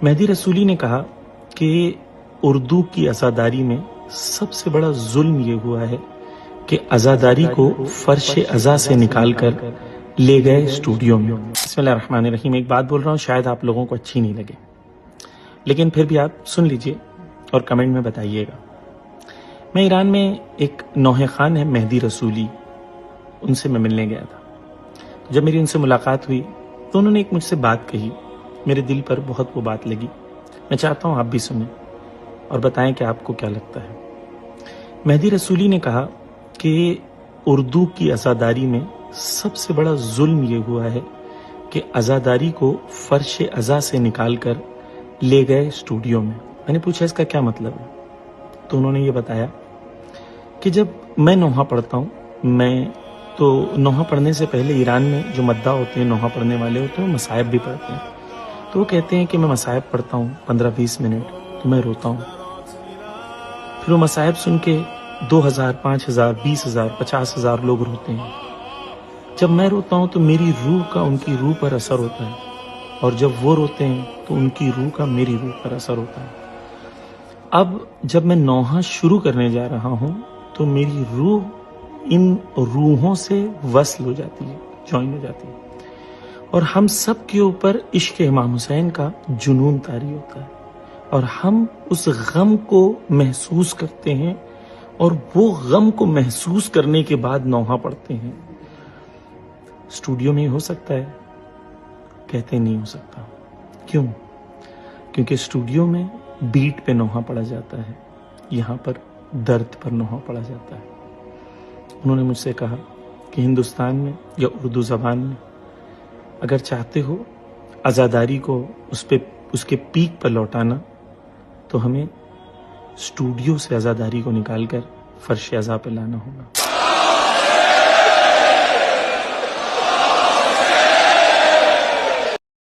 مہدی رسولی نے کہا کہ اردو کی عزاداری میں سب سے بڑا ظلم یہ ہوا ہے کہ عزاداری کو فرش عزا سے نکال کر لے گئے اسٹوڈیو میں۔ بسم اللہ الرحمن الرحیم۔ ایک بات بول رہا ہوں، شاید آپ لوگوں کو اچھی نہیں لگے، لیکن پھر بھی آپ سن لیجئے اور کمنٹ میں بتائیے گا۔ میں ایران میں ایک نوحہ خان ہے مہدی رسولی، ان سے میں ملنے گیا تھا۔ جب میری ان سے ملاقات ہوئی تو انہوں نے ایک مجھ سے بات کہی، میرے دل پر بہت وہ بات لگی۔ میں چاہتا ہوں آپ بھی سنیں اور بتائیں کہ آپ کو کیا لگتا ہے۔ مہدی رسولی نے کہا کہ اردو کی عزاداری میں سب سے بڑا ظلم یہ ہوا ہے کہ عزاداری کو فرش عزا سے نکال کر لے گئے اسٹوڈیو میں۔ میں نے پوچھا اس کا کیا مطلب ہے، تو انہوں نے یہ بتایا کہ جب میں نوحہ پڑھتا ہوں، میں تو نوحہ پڑھنے سے پہلے ایران میں جو مداح ہوتے ہیں، نوحہ پڑھنے والے ہوتے ہیں، وہ مصائب بھی پڑھتے ہیں۔ تو وہ کہتے ہیں کہ میں مصائب پڑھتا ہوں 15-20 منٹ تو میں روتا ہوں، پھر وہ مصائب سن کے 2000 5000 20000 50,000 لوگ روتے ہیں۔ جب میں روتا ہوں تو میری روح کا ان کی روح پر اثر ہوتا ہے، اور جب وہ روتے ہیں تو ان کی روح کا میری روح پر اثر ہوتا ہے۔ اب جب میں نوحہ شروع کرنے جا رہا ہوں تو میری روح ان روحوں سے وصل ہو جاتی ہے، جوائن ہو جاتی ہے، اور ہم سب کے اوپر عشق امام حسین کا جنون طاری ہوتا ہے، اور ہم اس غم کو محسوس کرتے ہیں، اور وہ غم کو محسوس کرنے کے بعد نوحہ پڑھتے ہیں۔ اسٹوڈیو میں ہو سکتا ہے؟ کہتے نہیں ہو سکتا۔ کیوں؟ کیونکہ اسٹوڈیو میں بیٹ پہ نوحہ پڑھا جاتا ہے، یہاں پر درد پر نوحہ پڑھا جاتا ہے۔ انہوں نے مجھ سے کہا کہ ہندوستان میں یا اردو زبان میں اگر چاہتے ہو عزاداری کو اس کے پیک پر لوٹانا تو ہمیں اسٹوڈیو سے عزاداری کو نکال کر فرش عزا پہ لانا ہوگا۔